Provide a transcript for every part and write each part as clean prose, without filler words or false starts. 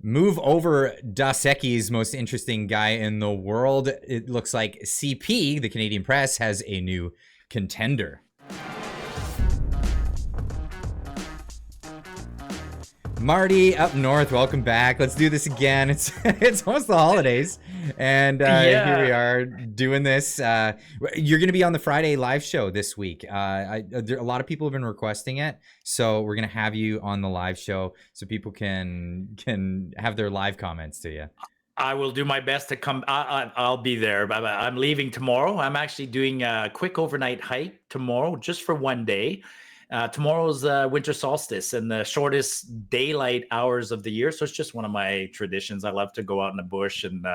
Move over Dos Equis' most interesting guy in the world. It looks like CP, the Canadian Press, has a new contender. Marty up north, welcome back. Let's do this again. It's almost the holidays, and here we are doing this. You're going to be on the Friday live show this week. A lot of people have been requesting it, so we're going to have you on the live show so people can have their live comments to you. I will do my best to come. I'll be there. I'm leaving tomorrow. I'm actually doing a quick overnight hike tomorrow, just for one day. Tomorrow's winter solstice and the shortest daylight hours of the year. So it's just one of my traditions. I love to go out in the bush and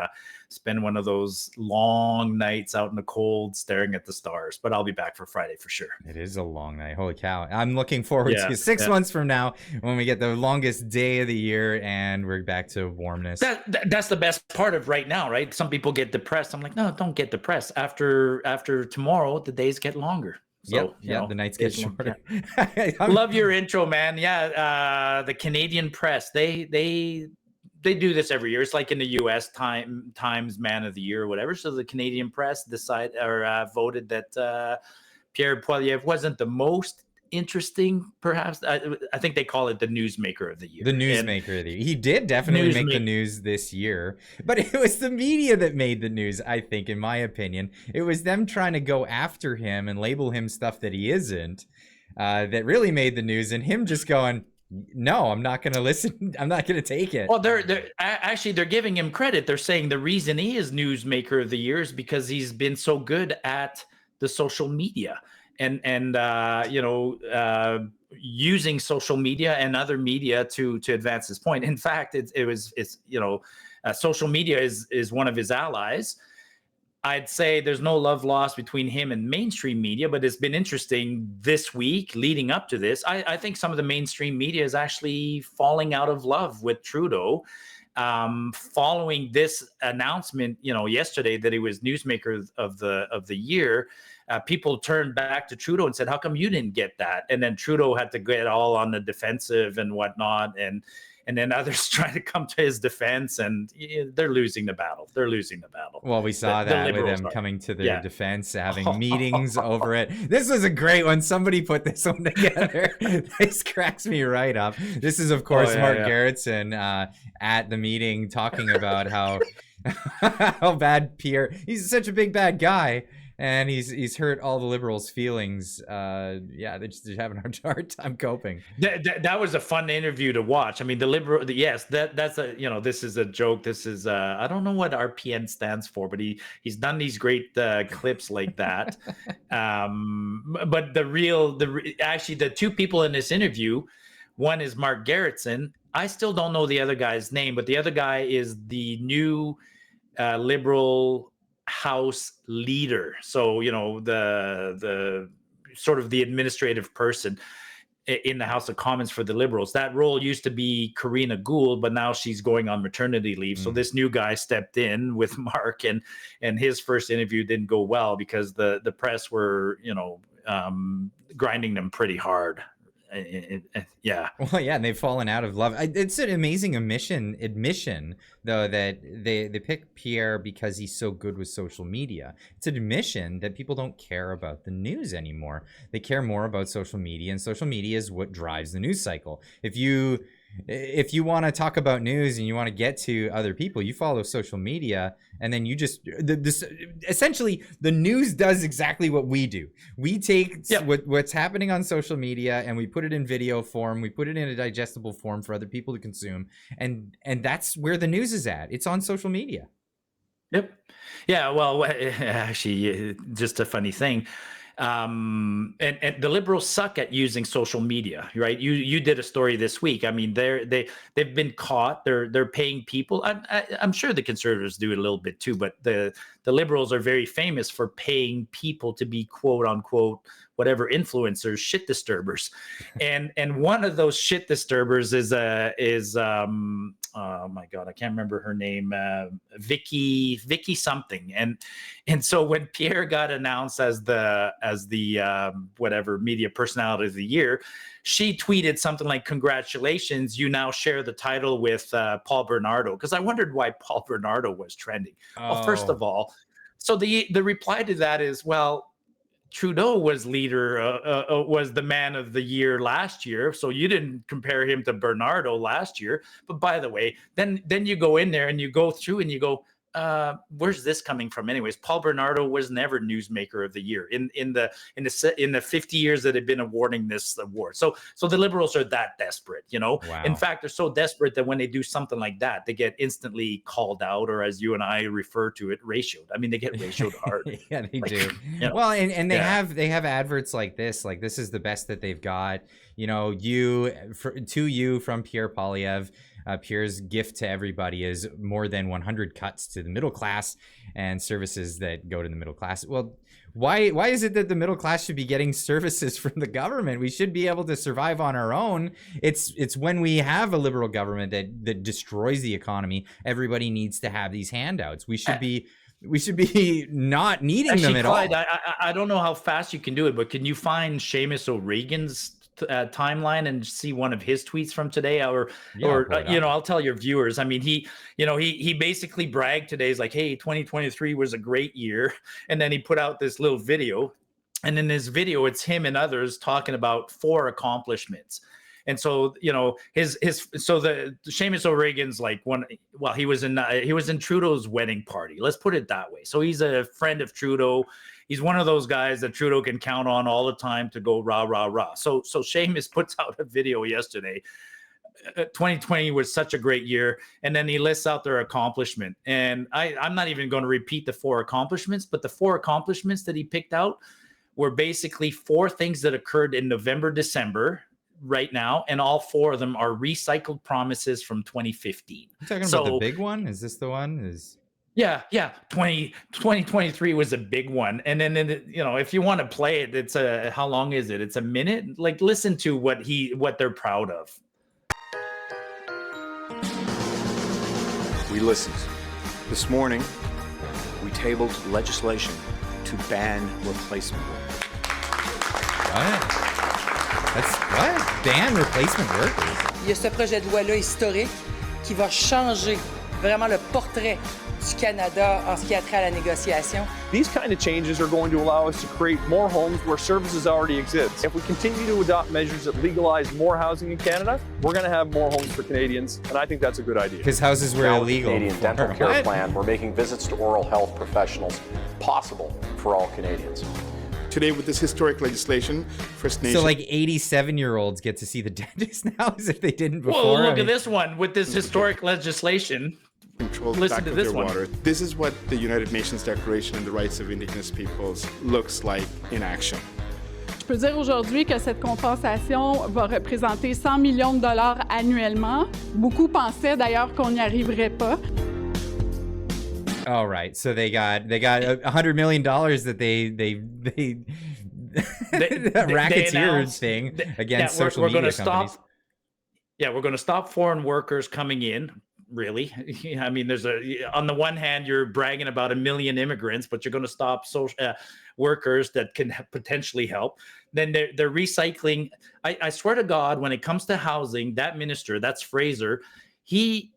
spend one of those long nights out in the cold staring at the stars. But I'll be back for Friday for sure. It is a long night. Holy cow. I'm looking forward to 6 months from now when we get the longest day of the year and we're back to warmness. That's the best part of right now, right? Some people get depressed. I'm like, no, don't get depressed. After tomorrow, the days get longer. So, the nights get shorter. Love your intro, man. Yeah, the Canadian Press, they do this every year. It's like in the U.S. Times Man of the Year or whatever. So the Canadian Press voted that Pierre Poilievre wasn't the most interesting, perhaps. I think they call it the newsmaker of the year. The newsmaker of the year. He did definitely make the news this year, but it was the media that made the news, I think, in my opinion. It was them trying to go after him and label him stuff that he isn't that really made the news, and him just going, no, I'm not going to listen. I'm not going to take it. Well, they're giving him credit. They're saying the reason he is newsmaker of the year is because he's been so good at the social media. And using social media and other media to advance his point. In fact, social media is one of his allies. I'd say there's no love lost between him and mainstream media, but it's been interesting this week leading up to this. I think some of the mainstream media is actually falling out of love with Trudeau. Following this announcement, yesterday that he was newsmaker of the year, people turned back to Trudeau and said, how come you didn't get that? And then Trudeau had to get all on the defensive and whatnot. And then others try to come to his defense, and they're losing the battle. Well, we saw that with him coming to their defense, having meetings over it. This was a great one. Somebody put this one together. This cracks me right up. This is, of course, Mark Gerritsen at the meeting talking about how bad Pierre. He's such a big bad guy. And he's hurt all the Liberals' feelings. They're having a hard time coping. That was a fun interview to watch. I mean, that's a this is a joke. This is I don't know what RPN stands for, but he's done these great clips like that. But the two people in this interview, one is Mark Gerritsen. I still don't know the other guy's name, but the other guy is the new Liberal House leader, so the sort of the administrative person in the House of Commons for the Liberals. That role used to be Karina Gould, but now she's going on maternity leave. So this new guy stepped in with Mark, and his first interview didn't go well because the press were grinding them pretty hard. And they've fallen out of love. It's an amazing admission though, that they pick Pierre because he's so good with social media. It's an admission that people don't care about the news anymore. They care more about social media, and social media is what drives the news cycle. If you want to talk about news and you want to get to other people, you follow social media, and then you just essentially the news does exactly what we do. We take what's happening on social media and we put it in video form. We put it in a digestible form for other people to consume, and that's where the news is at. It's on social media. Yep. Yeah. Well, actually, just a funny thing. And the Liberals suck at using social media, right? You did a story this week. I mean, they've been caught. They're paying people. I'm sure the Conservatives do it a little bit too, but the Liberals are very famous for paying people to be quote unquote whatever influencers, shit disturbers, and one of those shit disturbers is oh my god, I can't remember her name, Vicky something, and so when Pierre got announced as the whatever media personality of the year, she tweeted something like, "Congratulations, you now share the title with Paul Bernardo." Because I wondered why Paul Bernardo was trending. Well, first of all, so the reply to that is, well, Trudeau was was the man of the year last year, so you didn't compare him to Bernardo last year. But by the way, then you go in there and you go through and you go, where's this coming from anyways? Paul Bernardo was never newsmaker of the year in the 50 years that have been awarding this award. So the Liberals are that desperate, you know. Wow. In fact, they're so desperate that when they do something like that, they get instantly called out, or as you and I refer to it, ratioed. I mean, they get ratioed hard. Yeah, they do. You know, well, and they have adverts like this is the best that they've got. You know, to you from Pierre Poilievre. Pierre's gift to everybody is more than 100 cuts to the middle class and services that go to the middle class. Well, why is it that the middle class should be getting services from the government? We should be able to survive on our own. It's when we have a liberal government that destroys the economy, everybody needs to have these handouts. We should be not needing them at Clyde, all. I don't know how fast you can do it, but can you find Seamus O'Regan's timeline and see one of his tweets from today, or you know, I'll tell your viewers. I mean, he basically bragged today. He's like, hey, 2023 was a great year, and then he put out this little video, and in this video, it's him and others talking about 4 accomplishments. And so, you know, so the Seamus O'Regan's like he was in Trudeau's wedding party. Let's put it that way. So he's a friend of Trudeau. He's one of those guys that Trudeau can count on all the time to go rah, rah, rah. So Seamus puts out a video yesterday. 2020 was such a great year. And then he lists out their accomplishment. And I'm not even going to repeat the 4 accomplishments, but the 4 accomplishments that he picked out were basically 4 things that occurred in November, December right now. And all 4 of them are recycled promises from 2015. You're talking about the big one? Is this the one? Yeah. 2023 was a big one. And then, you know, if you want to play it, it's how long is it? It's a minute. Like, listen to what they're proud of. We listened. This morning, we tabled legislation to ban replacement work. What? Ban replacement workers? Il y a ce projet de loi-là historique qui va changer vraiment le portrait du Canada en ce qui a trait à la négociation. These kind of changes are going to allow us to create more homes where services already exist. If we continue to adopt measures that legalize more housing in Canada, we're going to have more homes for Canadians, and I think that's a good idea. Because houses were now illegal. With the Canadian Dental Care Plan, we're making visits to oral health professionals possible for all Canadians. Today, with this historic legislation, First Nation. So like 87-year-olds get to see the dentist now as if they didn't before. Whoa, look at this one with this historic legislation. Listen to this one. Water. This is what the United Nations Declaration on the Rights of Indigenous Peoples looks like in action. Je peux dire aujourd'hui que cette compensation va représenter 100 millions de dollars annuellement. Beaucoup pensaient d'ailleurs qu'on n'y arriverait pas. All right, so they got $100 million that they racketeer thing against social media companies. We're going to stop foreign workers coming in. Really, I mean, on the one hand, you're bragging about 1 million immigrants, but you're going to stop workers that can potentially help. Then they're recycling. I swear to God, when it comes to housing, that minister, that's Fraser. He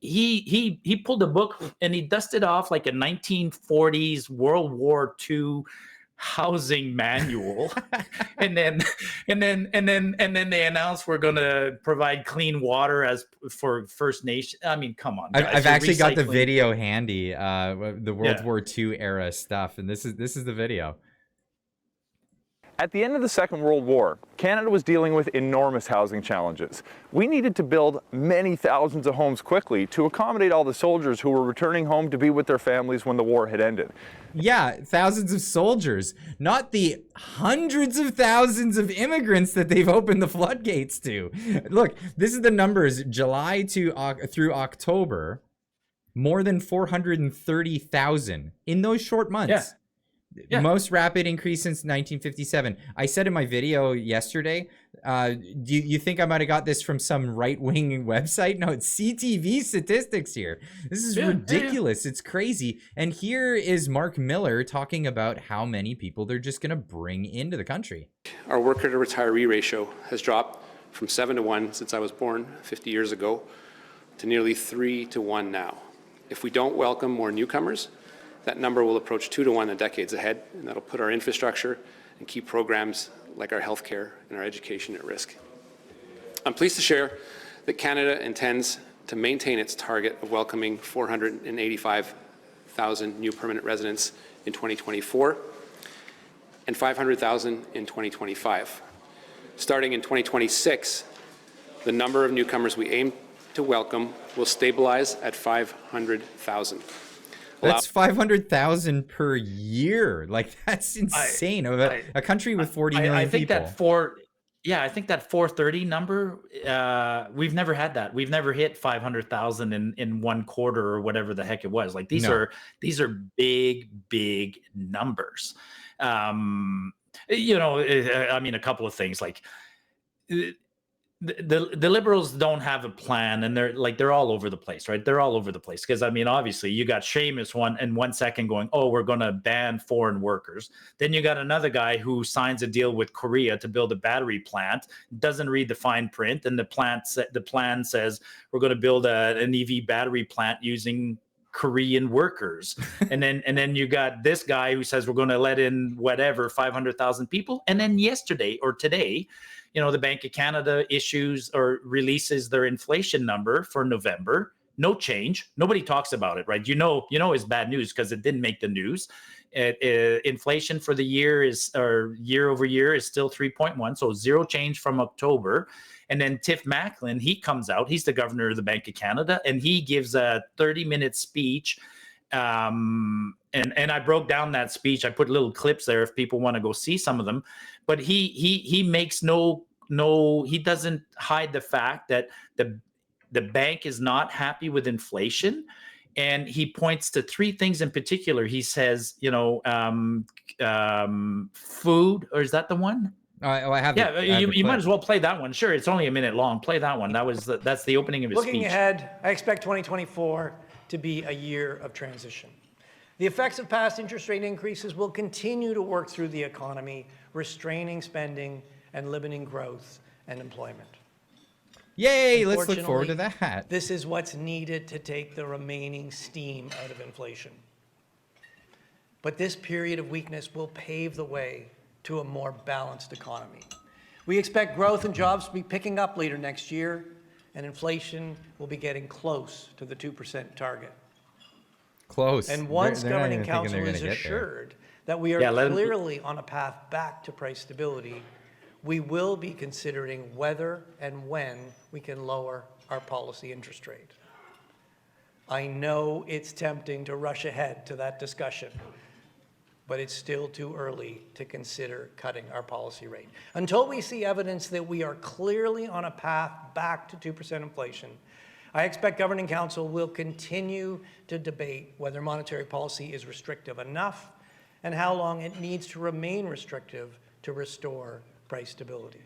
pulled a book and he dusted off like a 1940s World War II housing manual, and then they announced we're going to provide clean water for First Nation. I mean, come on, guys. I've actually got the video handy, the World War II era stuff, and this is the video. At the end of the Second World War, Canada was dealing with enormous housing challenges. We needed to build many thousands of homes quickly to accommodate all the soldiers who were returning home to be with their families when the war had ended. Yeah, thousands of soldiers, not the hundreds of thousands of immigrants that they've opened the floodgates to. Look, this is the numbers, July through October, more than 430,000 in those short months. Most rapid increase since 1957. I said in my video yesterday, do you think I might have got this from some right-wing website? No, it's CTV statistics here. This is ridiculous. It's crazy. And here is Mark Miller talking about how many people they're just going to bring into the country. Our worker to retiree ratio has dropped from 7 to 1 since I was born 50 years ago to nearly 3 to 1 now. If we don't welcome more newcomers, that number will approach 2 to 1 in the decades ahead, and that'll put our infrastructure and key programs like our healthcare and our education at risk. I'm pleased to share that Canada intends to maintain its target of welcoming 485,000 new permanent residents in 2024 and 500,000 in 2025. Starting in 2026, the number of newcomers we aim to welcome will stabilize at 500,000. That's 500,000 per year. Like, that's insane. A country with 40 million I think people. I think that 430 number, we've never had that. We've never hit 500,000 in one quarter or whatever the heck it was. Like, these are big numbers. I mean, a couple of things, like the Liberals don't have a plan, and they're all over the place, right? They're all over the place because, I mean, obviously you got Seamus 1 second going, oh, we're going to ban foreign workers. Then you got another guy who signs a deal with Korea to build a battery plant, doesn't read the fine print, and the plan says we're going to build an EV battery plant using Korean workers. and then you got this guy who says we're going to let in whatever 500,000 people, and then yesterday or today, the Bank of Canada issues or releases their inflation number for November. No change. Nobody talks about it, right? It's bad news because it didn't make the news. Inflation for the year year over year is still 3.1, so zero change from October. And then Tiff Macklin, he comes out. He's the governor of the Bank of Canada, and he gives a 30-minute speech. And I broke down that speech. I put little clips there if people want to go see some of them. But he makes he doesn't hide the fact that the bank is not happy with inflation. And he points to three things in particular. He says, food, or is that the one? I have. Yeah, you might as well play that one. Sure, it's only a minute long. Play that one. That's the opening of his speech. Looking ahead, I expect 2024 to be a year of transition. The effects of past interest rate increases will continue to work through the economy, restraining spending and limiting growth and employment. Yay, let's look forward to that. This is what's needed to take the remaining steam out of inflation. But this period of weakness will pave the way to a more balanced economy. We expect growth and jobs to be picking up later next year, and inflation will be getting close to the 2% target. Close. And once Governing Council is assured that we are clearly on a path back to price stability, we will be considering whether and when we can lower our policy interest rate. I know it's tempting to rush ahead to that discussion, but it's still too early to consider cutting our policy rate. Until we see evidence that we are clearly on a path back to 2% inflation, I expect Governing Council will continue to debate whether monetary policy is restrictive enough and how long it needs to remain restrictive to restore price stability.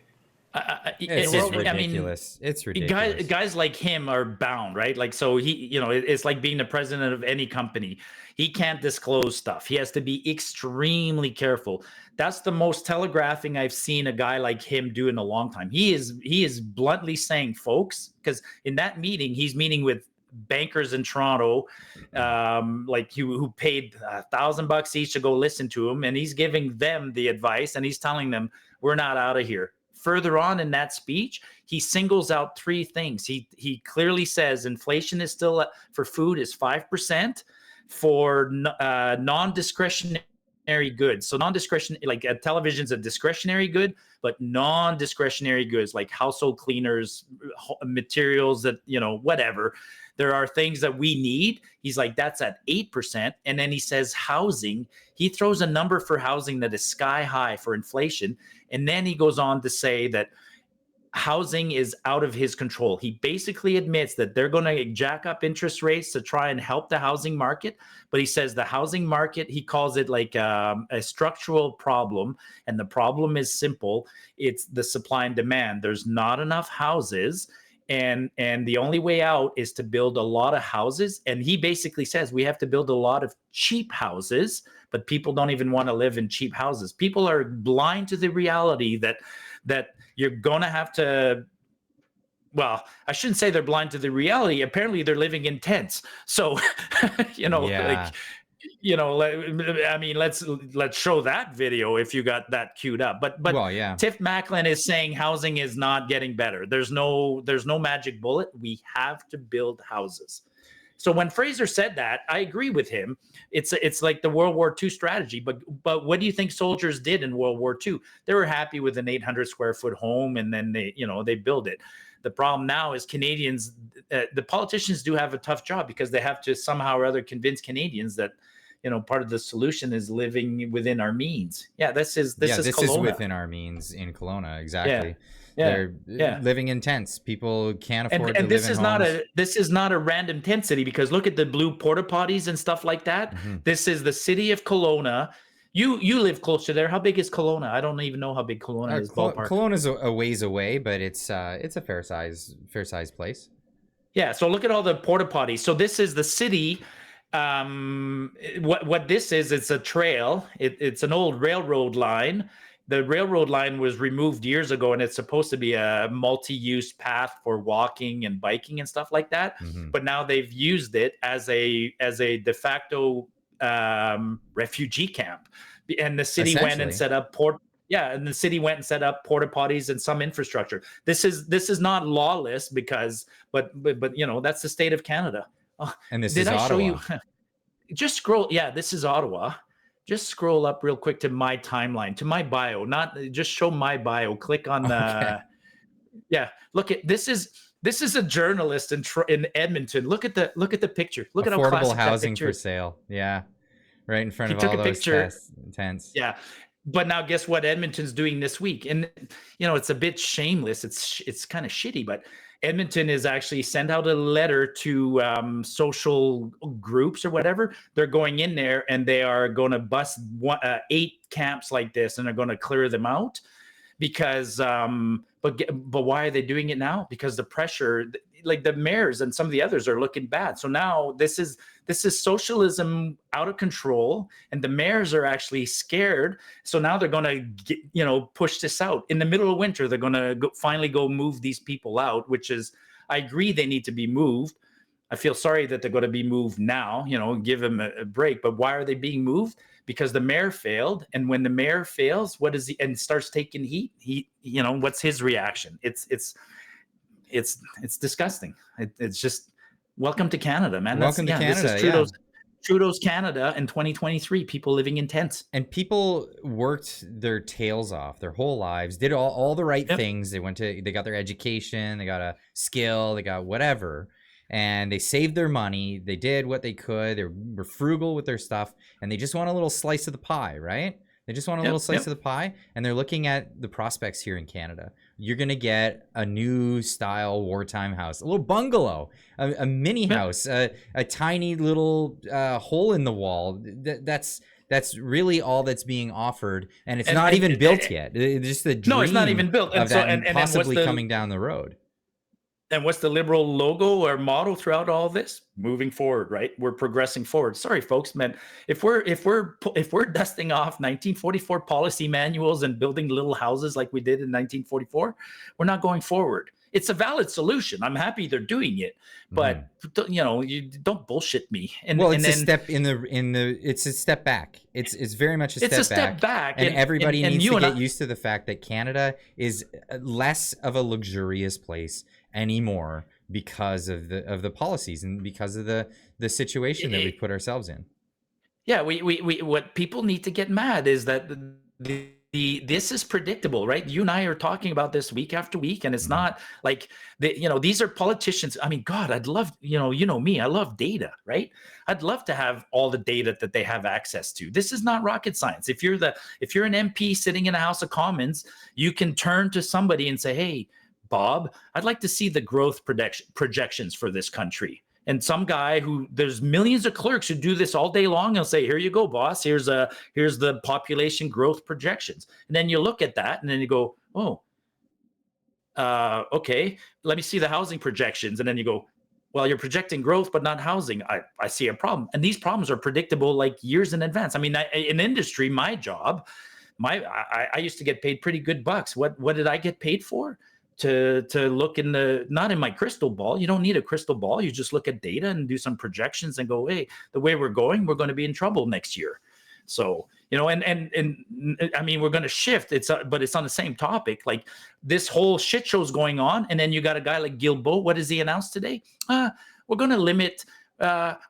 It's ridiculous. It's ridiculous. Guys like him are bound, right? Like, so it's like being the president of any company. He can't disclose stuff. He has to be extremely careful. That's the most telegraphing I've seen a guy like him do in a long time. He is bluntly saying, folks, because in that meeting, he's meeting with bankers in Toronto, who paid $1,000 each to go listen to him, and he's giving them the advice, and he's telling them, we're not out of here. Further on in that speech, he singles out three things. He clearly says inflation is still for food is 5%, for non-discretionary goods. So non-discretionary, like television's a discretionary good, but non-discretionary goods like household cleaners, materials that, whatever. There are things that we need. He's like, that's at 8%. And then he says housing. He throws a number for housing that is sky high for inflation. And then he goes on to say that housing is out of his control. He basically admits that they're going to jack up interest rates to try and help the housing market. But he says the housing market, he calls it like a structural problem. And the problem is simple. It's the supply and demand. There's not enough houses. And the only way out is to build a lot of houses. And he basically says we have to build a lot of cheap houses, but people don't even want to live in cheap houses. People are blind to the reality that you're going to have to, well, I shouldn't say they're blind to the reality. Apparently they're living in tents. So, I mean, let's show that video if you got that queued up. But well, yeah. Tiff Macklin is saying housing is not getting better. There's no magic bullet. We have to build houses. So when Fraser said that, I agree with him. It's like the World War II strategy. But what do you think soldiers did in World War II? They were happy with an 800 square foot home, and then they build it. The problem now is Canadians, the politicians do have a tough job because they have to somehow or other convince Canadians that, part of the solution is living within our means. Yeah, this is Kelowna. Within our means in Kelowna, exactly. They're living in tents. People can't afford to live in homes. This is not a random tent city, because look at the blue porta potties and stuff like that. Mm-hmm. This is the city of Kelowna. You live close to there. How big is Kelowna? I don't even know how big Kelowna is. Kelowna's a ways away, but it's a fair size place. Yeah. So look at all the porta potties. So this is the city. What this is, it's a trail. It's an old railroad line. The railroad line was removed years ago, and it's supposed to be a multi-use path for walking and biking and stuff like that. Mm-hmm. But now they've used it as a de facto refugee camp, and the city went and set up porta potties and some infrastructure. This is not lawless but that's the state of Canada. And this is Ottawa. Show you? Just scroll. Yeah, this is Ottawa. Just scroll up real quick to my timeline, to my bio. Not just show my bio. Click on the. Okay. Yeah, look at this is a journalist in Edmonton. Look at the picture. Look at how classic affordable housing that picture for is. sale. Yeah, right in front of all those tents. Yeah, but now guess what Edmonton's doing this week? And it's a bit shameless. It's kind of shitty, but Edmonton is actually sent out a letter to social groups or whatever. They're going in there and they are going to bust 8 camps like this, and they're going to clear them out because. But why are they doing it now? Because the pressure, like the mayors and some of the others, are looking bad. So now this is socialism out of control, and the mayors are actually scared. So now they're going to push this out in the middle of winter. They're going to finally go move these people out, which is, I agree, they need to be moved. I feel sorry that they're going to be moved now, give them a break. But why are they being moved? Because the mayor failed. And when the mayor fails, what is he, and starts taking heat? What's his reaction? It's disgusting. It's just, welcome to Canada, man. Welcome to Canada. This is Trudeau's Canada in 2023. People living in tents. And people worked their tails off their whole lives, did all the right things. They got their education, they got a skill, they got whatever. And they saved their money. They did what they could. They were frugal with their stuff. And they just want a little slice of the pie, right? They just want a little slice of the pie. And they're looking at the prospects here in Canada. You're going to get a new style wartime house, a little bungalow, a mini house, a tiny little hole in the wall. That's really all that's being offered. And it's not even built yet. It's just the dream. No, it's not even built. And possibly coming down the road. And what's the Liberal logo or motto throughout all this? Moving forward, right? We're progressing forward. Sorry, folks, man. If we're dusting off 1944 policy manuals and building little houses like we did in 1944, we're not going forward. It's a valid solution. I'm happy they're doing it, but you don't bullshit me. It's a step it's a step back. It's very much a step back. And everybody needs to get used to the fact that Canada is less of a luxurious place anymore because of the policies and because of the situation that we put ourselves in. Yeah, we what people need to get mad is that this is predictable, right? You and I are talking about this week after week, and it's not like these are politicians. I mean, God, I'd love, me, I love data, right? I'd love to have all the data that they have access to. This is not rocket science. If you're an MP sitting in a House of Commons, you can turn to somebody and say, hey, Bob, I'd like to see the growth projections for this country. And some guy who there's millions of clerks who do this all day long. He'll say, here you go, boss. Here's the population growth projections. And then you look at that and then you go, oh, okay, let me see the housing projections. And then you go, well, you're projecting growth, but not housing. I see a problem. And these problems are predictable like years in advance. I mean, in industry, my job, I used to get paid pretty good bucks. What did I get paid for? To look not in my crystal ball. You don't need a crystal ball. You just look at data and do some projections and go, hey, the way we're going to be in trouble next year. So, and I mean, we're going to shift. But it's on the same topic. Like this whole shit show's going on. And then you got a guy like Guilbeault. What does he announce today? We're going to limit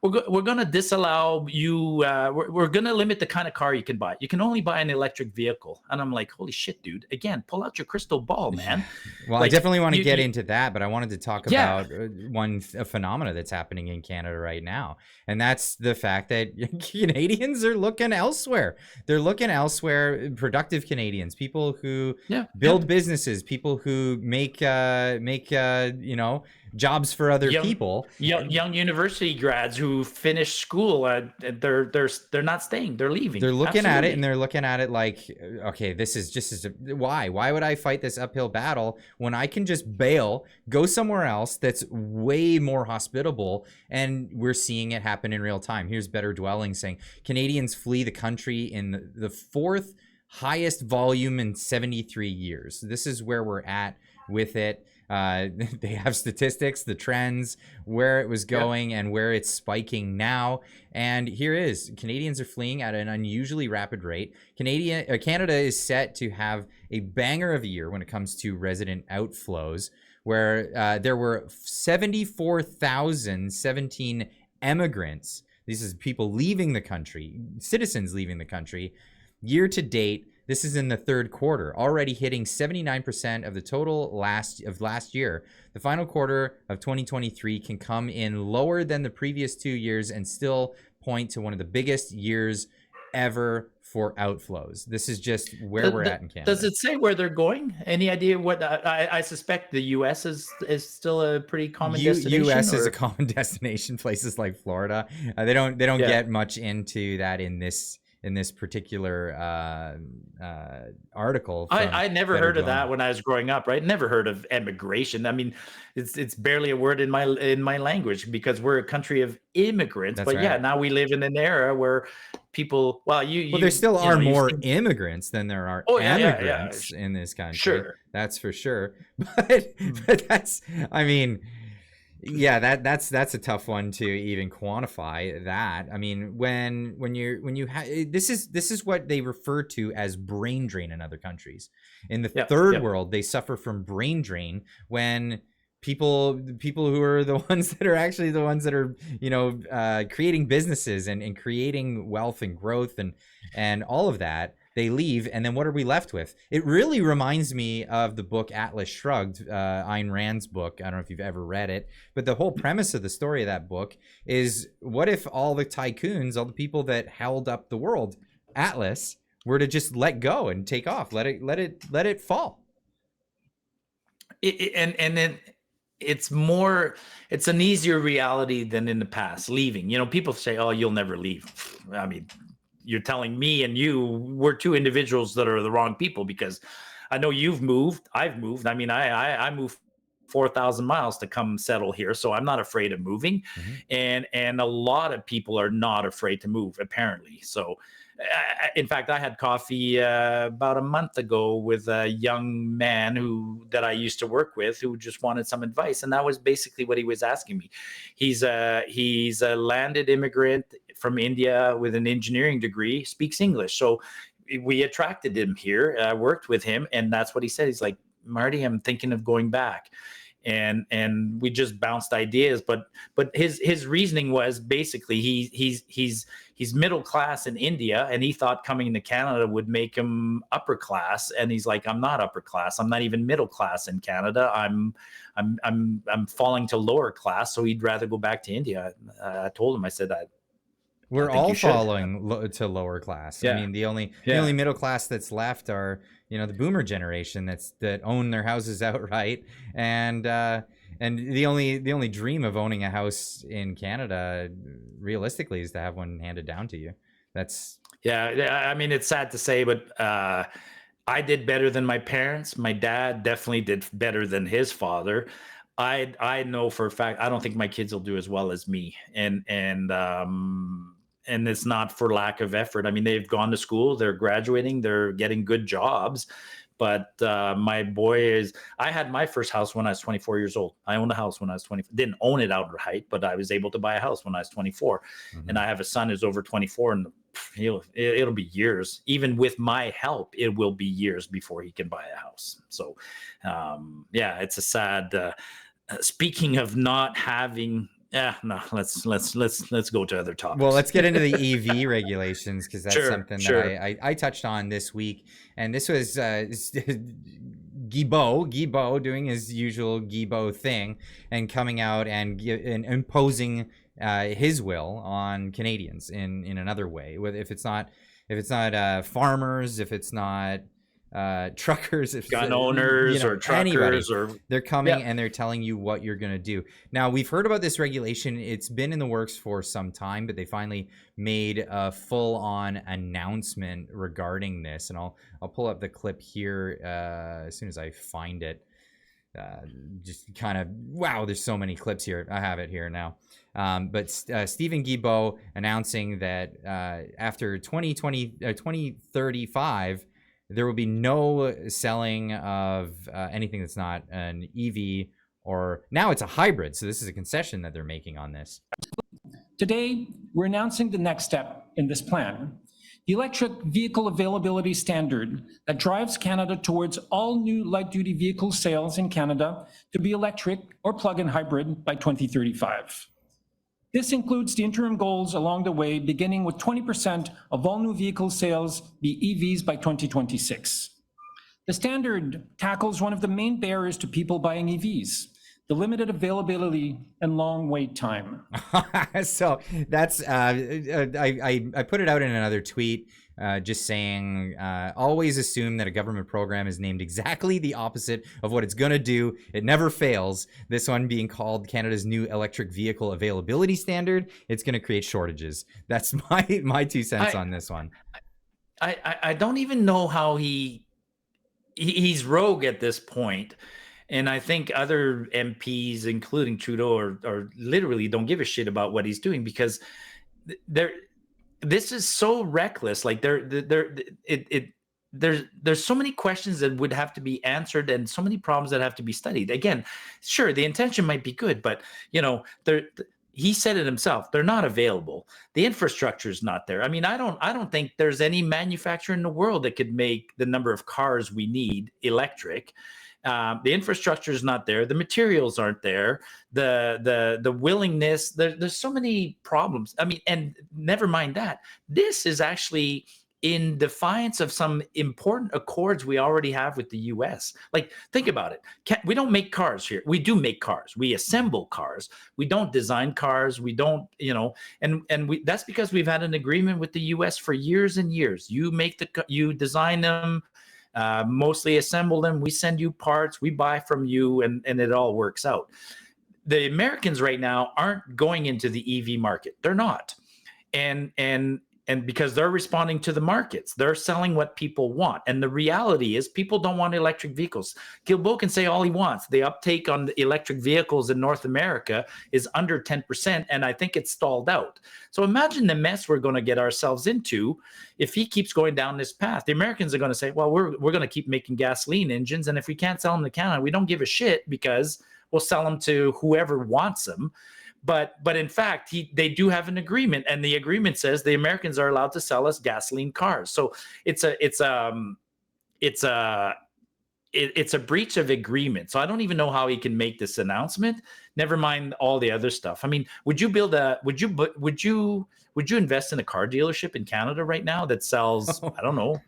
we're going to disallow you. We're going to limit the kind of car you can buy. You can only buy an electric vehicle. And I'm like, holy shit, dude. Again, pull out your crystal ball, man. Well, like, I definitely want to get into that, but I wanted to talk about a phenomena that's happening in Canada right now. And that's the fact that Canadians are looking elsewhere. They're looking elsewhere. Productive Canadians, people who build businesses, people who make jobs for other people. Young university grads who finish school, they're not staying. They're leaving. They're looking at it and they're looking at it like, okay, this is just why would I fight this uphill battle when I can just bail, go somewhere else that's way more hospitable? And we're seeing it happen in real time. Here's Better Dwelling saying Canadians flee the country in the fourth highest volume in 73 years. This is where we're at with it. They have statistics, the trends, where it was going and where it's spiking now. And here is Canadians are fleeing at an unusually rapid rate. Canada is set to have a banger of a year when it comes to resident outflows, where there were 74,017 immigrants. This is people leaving the country, citizens leaving the country, year to date. This is in the third quarter, already hitting 79% of the total last year. The final quarter of 2023 can come in lower than the previous 2 years and still point to one of the biggest years ever for outflows. This is just where we're at in Canada. Does it say where they're going? Any idea what? I suspect the U.S. is still a pretty common destination. U.S. is a common destination. Places like Florida, they don't get much into that in this particular article. I never heard of that when I was growing up, right? Never heard of emigration. I mean, it's barely a word in my language because we're a country of immigrants. That's right. Now we live in an era where people, there still are more immigrants than there are immigrants in this country. Sure. That's for sure. But that's, I mean, yeah, that's a tough one to even quantify that. I mean, when you have this is what they refer to as brain drain in other countries. In the third world, they suffer from brain drain when people who are the ones that are actually the ones that are creating businesses and creating wealth and growth and all of that. They leave, and then what are we left with? It really reminds me of the book Atlas Shrugged, Ayn Rand's book. I don't know if you've ever read it, but the whole premise of the story of that book is, what if all the tycoons, all the people that held up the world, Atlas, were to just let go and take off, let it fall? And then it's an easier reality than in the past. Leaving, people say, "Oh, you'll never leave." I mean, you're telling me and we're two individuals that are the wrong people, because I know you've moved, I've moved. I mean, I moved 4,000 miles to come settle here, so I'm not afraid of moving. Mm-hmm. And a lot of people are not afraid to move, apparently. So in fact, I had coffee about a month ago with a young man that I used to work with, who just wanted some advice, and that was basically what he was asking me. He's a landed immigrant from India with an engineering degree, speaks English. So we attracted him here, worked with him, and that's what he said. He's like, "Marty, I'm thinking of going back." And we just bounced ideas, but his reasoning was basically he's middle class in India, and he thought coming to Canada would make him upper class. And he's like, "I'm not upper class. I'm not even middle class in Canada. I'm falling to lower class." So he'd rather go back to India. I told him, I said that. We're think all you should. falling to lower class. I mean, the only middle class that's left are, you know, the boomer generation that own their houses outright, and the only dream of owning a house in Canada, realistically, is to have one handed down to you. That's I mean, it's sad to say, but I did better than my parents. My dad definitely did better than his father. I know for a fact I don't think my kids will do as well as me, and it's not for lack of effort. I mean, they've gone to school, they're graduating, they're getting good jobs. But my boy I had my first house when I was 24 years old. I owned a house when I was 20. Didn't own it outright, but I was able to buy a house when I was 24. Mm-hmm. And I have a son who's over 24, and it'll be years. Even with my help, it will be years before he can buy a house. So, it's a sad. Speaking of not having. No. Let's go to other topics. Well, let's get into the EV regulations, because that's something that I touched on this week, and this was Guilbeault doing his usual Guilbeault thing and coming out and imposing his will on Canadians in another way. If it's not farmers, if it's not truckers, if gun owners, or truckers, anybody, or they're coming and they're telling you what you're going to do. Now, we've heard about this regulation. It's been in the works for some time, but they finally made a full-on announcement regarding this. And I'll pull up the clip here as soon as I find it. Just kind of, wow, there's so many clips here. I have it here now. But Stephen Guilbeault announcing that after 2035, there will be no selling of anything that's not an EV, or now it's a hybrid. So this is a concession that they're making on this. Today, we're announcing the next step in this plan, the electric vehicle availability standard that drives Canada towards all new light-duty vehicle sales in Canada to be electric or plug-in hybrid by 2035. This includes the interim goals along the way, beginning with 20% of all new vehicle sales be EVs by 2026. The standard tackles one of the main barriers to people buying EVs, the limited availability and long wait time. So that's, I put it out in another tweet, just saying, always assume that a government program is named exactly the opposite of what it's going to do. It never fails. This one being called Canada's new electric vehicle availability standard. It's going to create shortages. That's my 2 cents on this one. I don't even know how he's rogue at this point. And I think other MPs, including Trudeau, are literally don't give a shit about what he's doing, because this is so reckless. Like there's so many questions that would have to be answered, and so many problems that have to be studied. Again, sure, the intention might be good, but he said it himself. They're not available. The infrastructure is not there. I mean, I don't think there's any manufacturer in the world that could make the number of cars we need electric. The infrastructure is not there. The materials aren't there. The willingness. There's so many problems. I mean, and never mind that. This is actually in defiance of some important accords we already have with the U.S. Like, think about it. We don't make cars here. We do make cars. We assemble cars. We don't design cars. We don't, that's because we've had an agreement with the U.S. for years and years. You design them. Mostly assemble them, we send you parts, we buy from you, and it all works out. The Americans right now aren't going into the EV market. They're not. And because they're responding to the markets, they're selling what people want. And the reality is people don't want electric vehicles. Guilbeault can say all he wants. The uptake on the electric vehicles in North America is under 10%, and I think it's stalled out. So imagine the mess we're going to get ourselves into if he keeps going down this path. The Americans are going to say, well, we're going to keep making gasoline engines, and if we can't sell them to Canada, we don't give a shit, because we'll sell them to whoever wants them. But in fact, they do have an agreement, and the agreement says the Americans are allowed to sell us gasoline cars. So it's a breach of agreement. So I don't even know how he can make this announcement. Never mind all the other stuff. I mean, would you invest in a car dealership in Canada right now that sells, I don't know,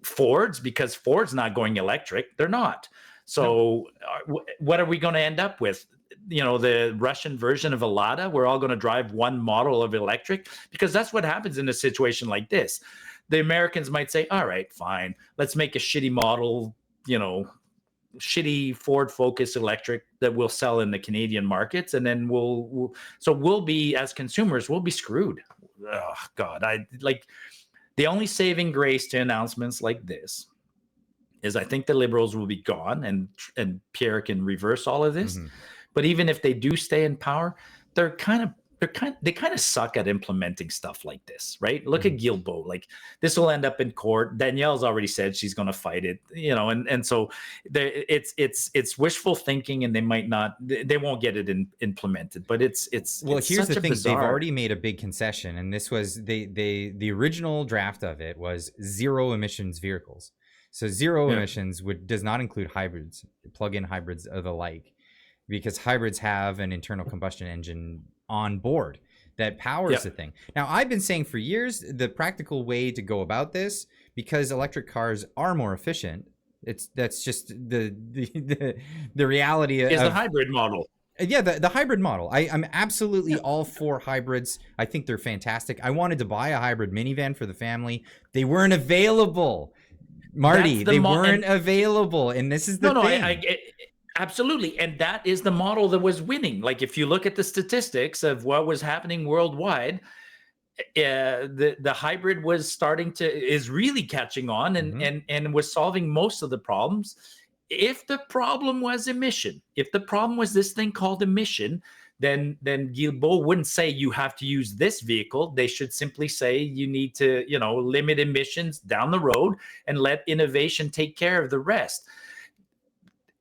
Fords? Because Ford's not going electric. They're not. So what are we going to end up with? the Russian version of a Lada. We're all going to drive one model of electric, because that's what happens in a situation like this. The Americans might say, all right, fine, let's make a shitty model, shitty Ford Focus electric that we'll sell in the Canadian markets, and then we'll be, as consumers, we'll be screwed. Oh God, the only saving grace to announcements like this is I think the Liberals will be gone, and Pierre can reverse all of this. But even if they do stay in power, they kind of suck at implementing stuff like this, right? Look at Guilbeault. Like, this will end up in court. Danielle's already said she's going to fight it, and so it's wishful thinking, and they won't get it implemented. But it's here's the thing: bizarre... they've already made a big concession, and this was the original draft of it was zero emissions vehicles. So zero emissions does not include hybrids, plug-in hybrids or the like, because hybrids have an internal combustion engine on board that powers the thing. Now, I've been saying for years the practical way to go about this, because electric cars are more efficient. That's just the reality is the hybrid model. Yeah, the hybrid model. I'm absolutely all for hybrids. I think they're fantastic. I wanted to buy a hybrid minivan for the family. They weren't available. Marty, they weren't available, and this is the thing. Absolutely, and that is the model that was winning. Like, if you look at the statistics of what was happening worldwide, the hybrid is really catching on, and was solving most of the problems. If the problem was emission, if the problem was this thing called emission, then Guilbeault wouldn't say you have to use this vehicle. They should simply say you need to, limit emissions down the road and let innovation take care of the rest.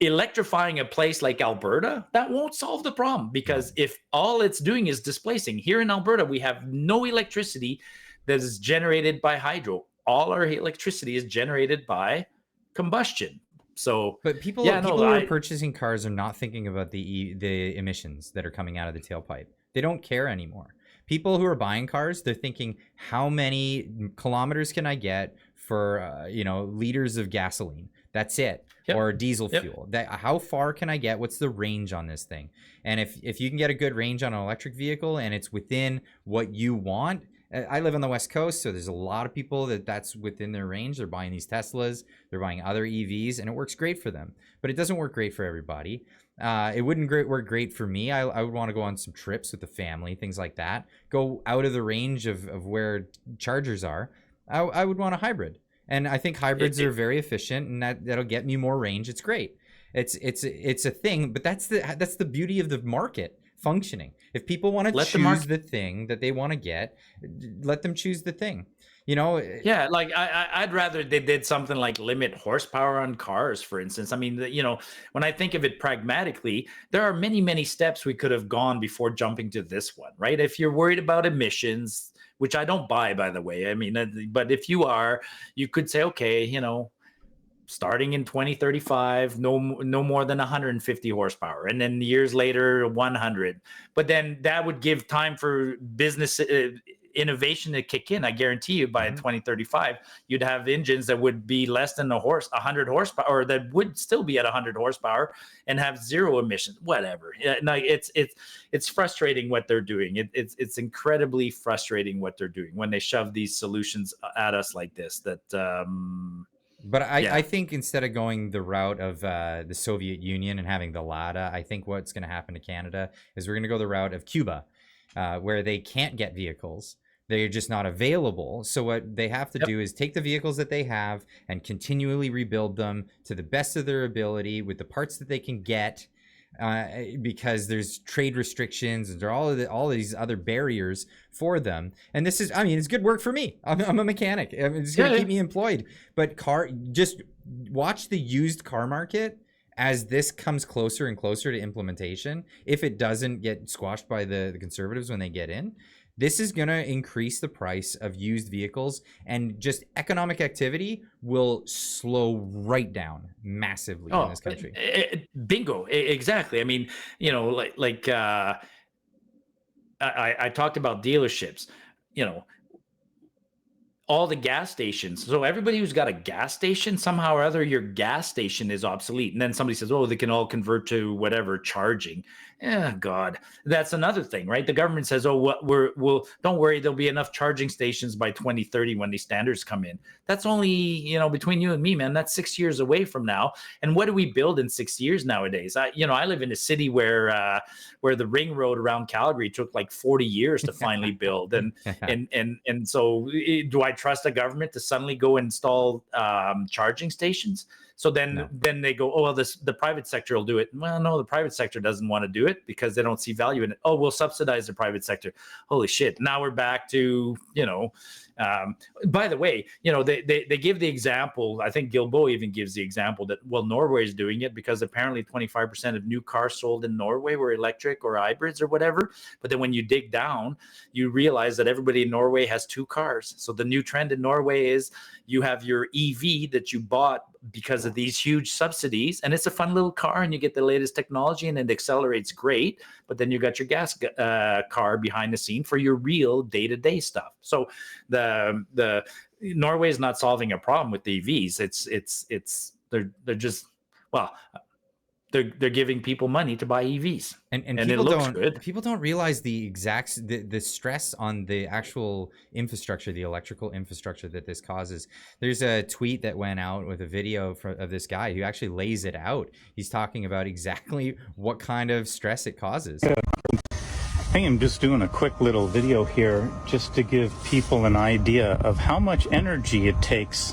Electrifying a place like Alberta, that won't solve the problem, because if all it's doing is displacing, here in Alberta, we have no electricity that is generated by hydro. All our electricity is generated by combustion. So, but people who are purchasing cars are not thinking about the emissions that are coming out of the tailpipe. They don't care anymore. People who are buying cars, they're thinking, how many kilometers can I get for liters of gasoline? That's it. Or diesel fuel. How far can I get? What's the range on this thing? And if you can get a good range on an electric vehicle and it's within what you want. I live on the West Coast, so there's a lot of people that's within their range. They're buying these Teslas, they're buying other EVs, and it works great for them. But it doesn't work great for everybody. It wouldn't work great for me. I would want to go on some trips with the family, things like that. Go out of the range of where chargers are. I would want a hybrid. And I think hybrids are very efficient, and that'll get me more range. It's great. It's a thing, but that's the beauty of the market functioning. If people want to choose the thing that they want to get, let them choose the thing. Yeah, like I'd rather they did something like limit horsepower on cars, for instance. I mean, when I think of it pragmatically, there are many steps we could have gone before jumping to this one, right? If you're worried about emissions, which I don't buy, by the way. I mean, but if you are, you could say, okay, starting in 2035, no more than 150 horsepower, and then years later 100. But then that would give time for business innovation to kick in. I guarantee you, by 2035, you'd have engines that would be less than 100 horsepower, or that would still be at 100 horsepower and have zero emissions. Whatever. No, it's frustrating what they're doing. It's incredibly frustrating what they're doing when they shove these solutions at us like this. But I think instead of going the route of the Soviet Union and having the Lada, I think what's going to happen to Canada is we're going to go the route of Cuba, where they can't get vehicles. They're just not available. So what they have to do is take the vehicles that they have and continually rebuild them to the best of their ability with the parts that they can get, because there's trade restrictions and there are all of these other barriers for them. And this is, it's good work for me. I'm a mechanic. It's going to keep me employed. But just watch the used car market as this comes closer and closer to implementation. If it doesn't get squashed by the conservatives when they get in, this is going to increase the price of used vehicles, and just economic activity will slow right down massively in this country. Bingo. Exactly. I mean, I talked about dealerships, all the gas stations. So everybody who's got a gas station, somehow or other, your gas station is obsolete. And then somebody says, oh, they can all convert to whatever charging. God, that's another thing, right? The government says, oh, we'll don't worry, there'll be enough charging stations by 2030 when these standards come in. That's only, you know, between you and me, man, that's 6 years away from now. And what do we build in 6 years nowadays? I live in a city where the ring road around Calgary took like 40 years to finally build. And so do I trust the government to suddenly go install charging stations? So then they go, oh, well, the private sector will do it. Well, no, the private sector doesn't want to do it because they don't see value in it. Oh, we'll subsidize the private sector. Holy shit. Now we're back to, by the way, they give the example. I think Gilbo even gives the example that, well, Norway is doing it because apparently 25% of new cars sold in Norway were electric or hybrids or whatever. But then when you dig down, you realize that everybody in Norway has 2 cars. So the new trend in Norway is you have your EV that you bought because of these huge subsidies, and it's a fun little car and you get the latest technology and it accelerates great, but then you got your gas car behind the scene for your real day-to-day stuff. So the Norway is not solving a problem with the EVs. They're just, well, they're giving people money to buy EVs, and it looks good. People don't realize the stress on the actual infrastructure, the electrical infrastructure that this causes. There's a tweet that went out with a video of this guy who actually lays it out. He's talking about exactly what kind of stress it causes. I am just doing a quick little video here just to give people an idea of how much energy it takes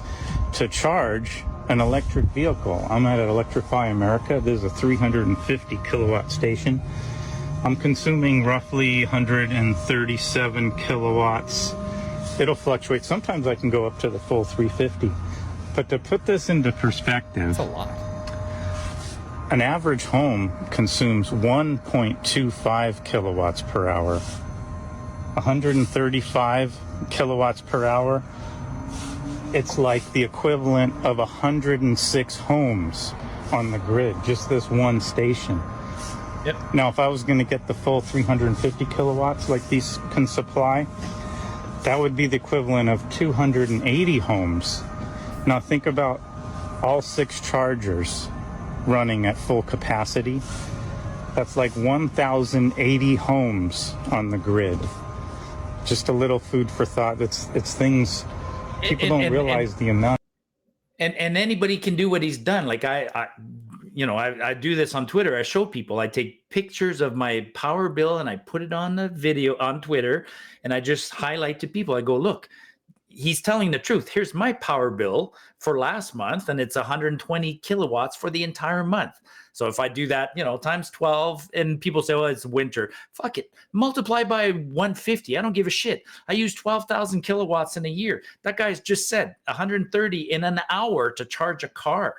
to charge an electric vehicle. I'm at Electrify America. This is a 350 kilowatt station. I'm consuming roughly 137 kilowatts. It'll fluctuate. Sometimes I can go up to the full 350. But to put this into perspective, that's a lot. An average home consumes 1.25 kilowatts per hour. 135 kilowatts per hour. It's like the equivalent of 106 homes on the grid, just this one station. Yep. Now, if I was going to get the full 350 kilowatts like these can supply, that would be the equivalent of 280 homes. Now, think about all 6 chargers running at full capacity. That's like 1,080 homes on the grid. Just a little food for thought. It's things... People don't realize the amount. And anybody can do what he's done. Like I do this on Twitter. I show people, I take pictures of my power bill and I put it on the video on Twitter, and I just highlight to people. I go, look, he's telling the truth. Here's my power bill for last month, and it's 120 kilowatts for the entire month. So if I do that, times 12, and people say, well, it's winter. Fuck it. Multiply by 150. I don't give a shit. I use 12,000 kilowatts in a year. That guy's just said 130 in an hour to charge a car.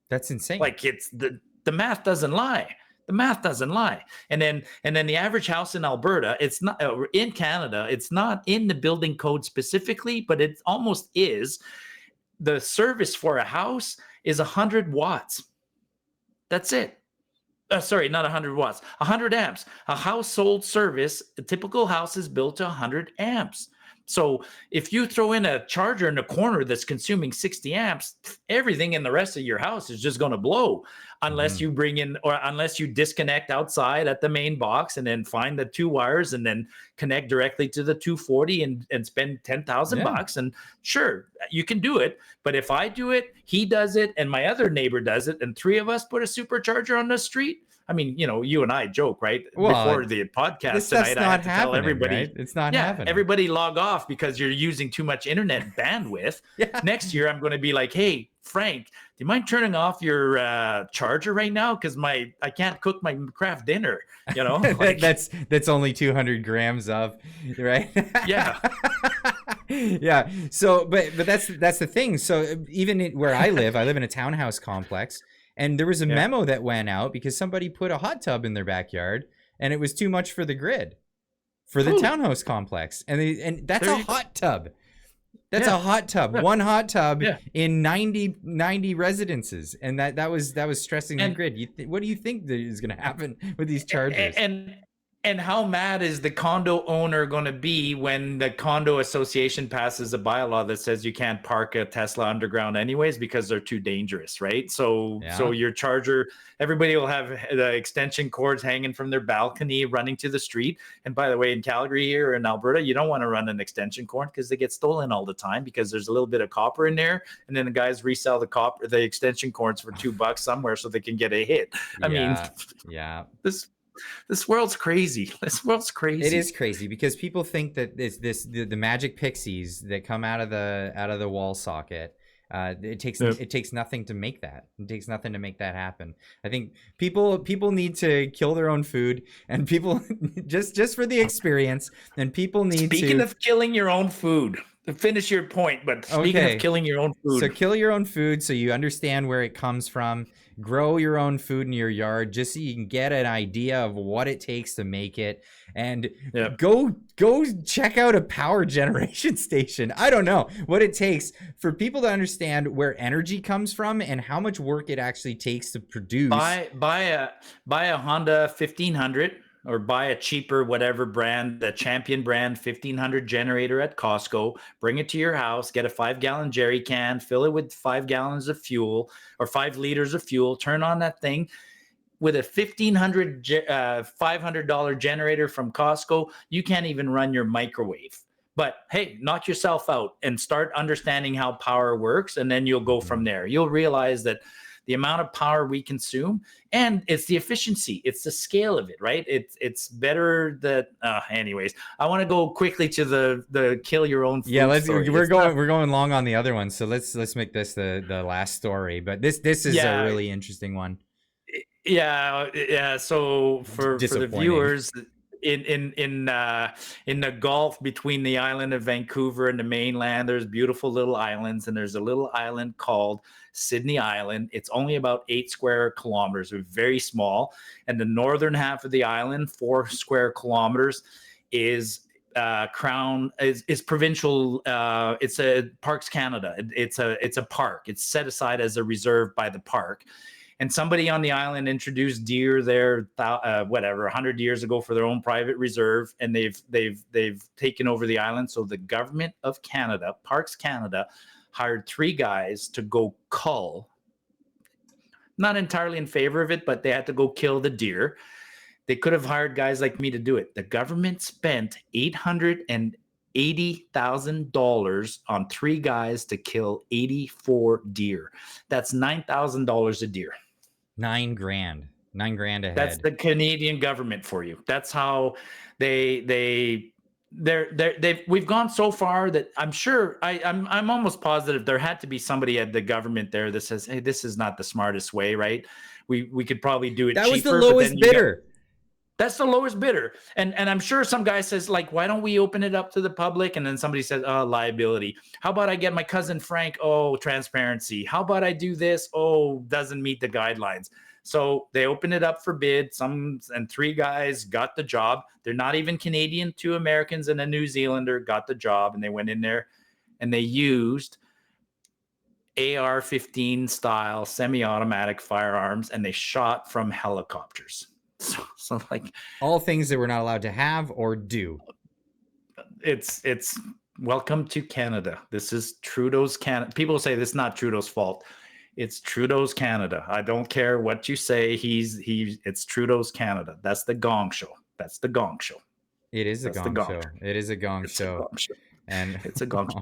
That's insane. Like it's the math doesn't lie. The math doesn't lie. And then the average house in Alberta, it's not in Canada, it's not in the building code specifically, but it almost is. The service for a house is 100 watts. That's it. Sorry, not 100 watts, 100 amps. A household service, a typical house is built to 100 amps. So if you throw in a charger in the corner that's consuming 60 amps, everything in the rest of your house is just going to blow unless you bring in, or unless you disconnect outside at the main box and then find the 2 wires and then connect directly to the 240 and spend 10,000 bucks. And sure, you can do it. But if I do it, he does it, and my other neighbor does it, and 3 of us put a supercharger on the street. I mean, you and I joke, right? Well, before the podcast tonight, I had to tell everybody, right? It's not happening. Everybody log off because you're using too much internet bandwidth. Next year, I'm going to be like, hey, Frank, do you mind turning off your charger right now? Because I can't cook my craft dinner. Like, that's only 200 grams of, right? Yeah. Yeah. So, but that's the thing. So even where I live in a townhouse complex. And there was a memo that went out because somebody put a hot tub in their backyard and it was too much for the grid for the townhouse complex. And that's a hot tub. That's a hot tub. One hot tub in 90 residences. And that was stressing the grid. What do you think is going to happen with these chargers? And how mad is the condo owner going to be when the condo association passes a bylaw that says you can't park a Tesla underground anyways because they're too dangerous, right? So your charger, everybody will have the extension cords hanging from their balcony running to the street. And by the way, in Calgary here in Alberta, you don't want to run an extension cord because they get stolen all the time because there's a little bit of copper in there, and then the guys resell the extension cords for $2 somewhere so they can get a hit. I mean, This world's crazy. This world's crazy. It is crazy because people think that the magic pixies that come out of the wall socket. It takes nothing to make that. It takes nothing to make that happen. I think people need to kill their own food, and people just for the experience. And people need Speaking of killing your own food, finish your point. But speaking of killing your own food, so kill your own food so you understand where it comes from. Grow your own food in your yard just so you can get an idea of what it takes to make it, and go check out a power generation station. I don't know what it takes for people to understand where energy comes from and how much work it actually takes to produce. Buy a Honda 1500 or buy a cheaper whatever brand, the Champion brand 1500 generator at Costco, bring it to your house, get a 5-gallon jerry can, fill it with 5 gallons of fuel or 5 liters of fuel, turn on that thing. With a $500 generator from Costco, you can't even run your microwave. But hey, knock yourself out and start understanding how power works, and then you'll go from there. You'll realize that the amount of power we consume, and it's the efficiency, it's the scale of it, right? It's better that anyways, I want to go quickly to the kill your own food. Yeah, story. we're going long on the other one, so let's make this the last story. But this is a really interesting one. Yeah. So for the viewers, in the Gulf between the island of Vancouver and the mainland, there's beautiful little islands, and there's a little island called Sydney Island. It's only about 8 square kilometers, very small. And the northern half of the island, 4 square kilometers, is provincial. It's a Parks Canada. It's a park. It's set aside as a reserve by the park. And somebody on the island introduced deer there, 100 years ago for their own private reserve, and they've taken over the island. So the government of Canada, Parks Canada, hired 3 guys to go cull. Not entirely in favor of it, but they had to go kill the deer. They could have hired guys like me to do it. The government spent $880,000 on 3 guys to kill 84 deer. That's $9,000 a deer. $9 grand a head. That's the Canadian government for you. That's how we've gone so far that I'm sure I'm almost positive there had to be somebody at the government there that says, hey, this is not the smartest way, right? We could probably do it cheaper. That was the lowest bidder. That's the lowest bidder. And I'm sure some guy says, like, why don't we open it up to the public? And then somebody says, oh, liability. How about I get my cousin Frank? Oh, transparency. How about I do this? Oh, doesn't meet the guidelines. So they opened it up for bid. And 3 guys got the job. They're not even Canadian. 2 Americans and a New Zealander got the job. And they went in there and they used AR-15 style semi-automatic firearms, and they shot from helicopters. So like all things that we're not allowed to have or do. It's welcome to Canada. This is Trudeau's Canada. People say this is not Trudeau's fault. It's Trudeau's Canada. I don't care what you say. It's Trudeau's Canada. That's the Gong Show. That's the Gong Show. It is a Gong Show. It is a Gong Show. And it's a Gong Show.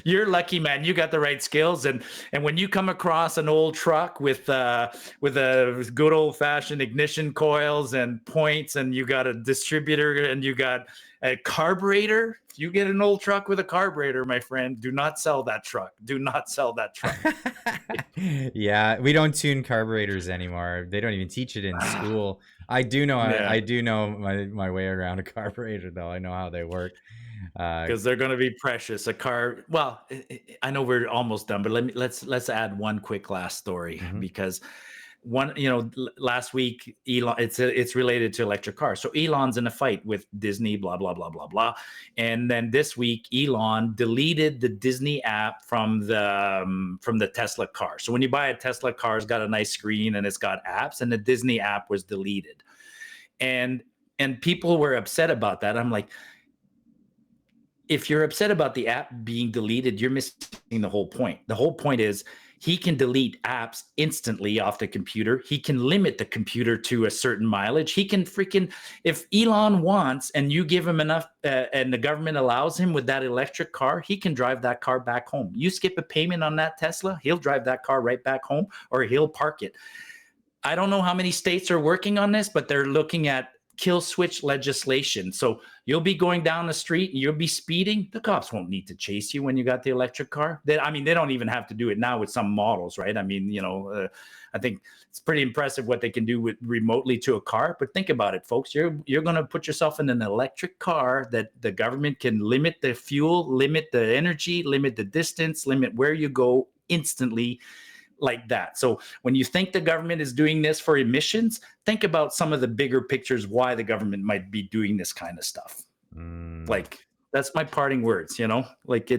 You're lucky, man. You got the right skills, and when you come across an old truck with a good old fashioned ignition coils and points, and you got a distributor and you got a carburetor. If you get an old truck with a carburetor, my friend, do not sell that truck. Do not sell that truck. Yeah, we don't tune carburetors anymore. They don't even teach it in school. I do know. Yeah. I do know my way around a carburetor, though. I know how they work. Because they're going to be precious. Well, I know we're almost done, but let's add one quick last story, because last week Elon, it's related to electric cars. So Elon's in a fight with Disney, blah blah blah blah blah, and then this week Elon deleted the Disney app from the Tesla car. So when you buy a Tesla car, it's got a nice screen and it's got apps, and the Disney app was deleted. And And people were upset about that. I'm like, if you're upset about the app being deleted, you're missing the whole point. The whole point is he can delete apps instantly off the computer. He can limit the computer to a certain mileage. He can freaking, if Elon wants and you give him enough and the government allows him with that electric car, he can drive that car back home. You skip a payment on that Tesla, he'll drive that car right back home, or he'll park it. I don't know how many states are working on this, but they're looking at kill switch legislation. So you'll be going down the street and you'll be speeding. The cops won't need to chase you when you got the electric car. They don't even have to do it now with some models, right? I mean, I think it's pretty impressive what they can do with remotely to a car. But think about it, folks. You're going to put yourself in an electric car that the government can limit the fuel, limit the energy, limit the distance, limit where you go instantly, like that. So when you think the government is doing this for emissions, think about some of the bigger pictures why the government might be doing this kind of stuff. Like, that's my parting words, like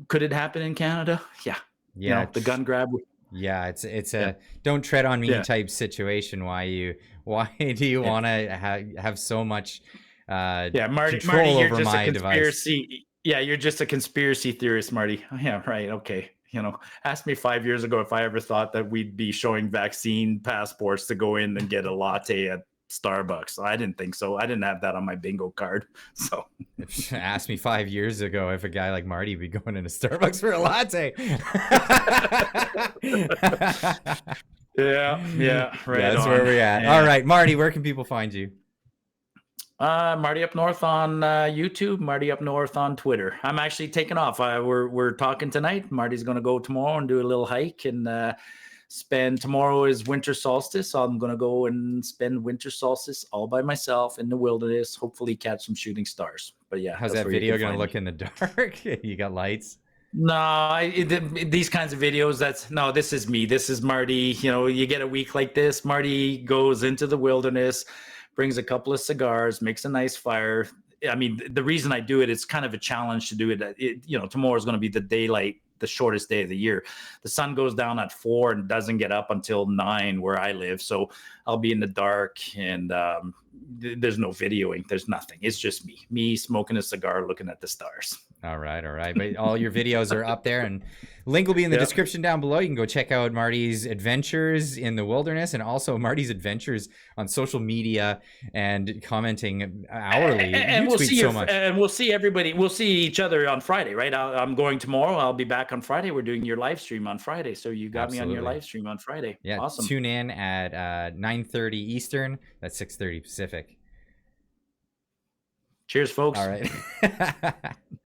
could it happen in Canada? Yeah. The gun grab. Yeah, it's a don't tread on me type situation. Why do you want to have so much Marty, control you're over just my a conspiracy. device? Yeah, you're just a conspiracy theorist, Marty. Yeah, right. Okay. Ask me 5 years ago if I ever thought that we'd be showing vaccine passports to go in and get a latte at Starbucks. I didn't think so. I didn't have that on my bingo card. So ask me 5 years ago if a guy like Marty would be going into Starbucks for a latte. Yeah, right. That's on. where we're at. Yeah. All right, Marty, where can people find you? Marty Up North on YouTube, Marty Up North on Twitter. I'm actually taking off. We're talking tonight. Marty's going to go tomorrow and do a little hike and tomorrow is winter solstice. So I'm going to go and spend winter solstice all by myself in the wilderness, hopefully catch some shooting stars. But yeah. How's that video going to look in the dark? You got lights? No, these kinds of videos, this is me. This is Marty. You get a week like this. Marty goes into the wilderness, brings a couple of cigars, makes a nice fire. I mean, the reason I do it, it's kind of a challenge to do it. Tomorrow is going to be the daylight, the shortest day of the year. The sun goes down at 4 and doesn't get up until 9 where I live. So I'll be in the dark and there's no videoing. There's nothing. It's just me smoking a cigar, looking at the stars. All right. But all your videos are up there, and link will be in the description down below. You can go check out Marty's adventures in the wilderness and also Marty's adventures on social media and commenting hourly. And we'll see and we'll see everybody. We'll see each other on Friday, right? I'm going tomorrow. I'll be back on Friday. We're doing your live stream on Friday, so you got me on your live stream on Friday. Yeah, awesome. Tune in at 9:30 Eastern. That's 6:30 Pacific. Cheers, folks. All right.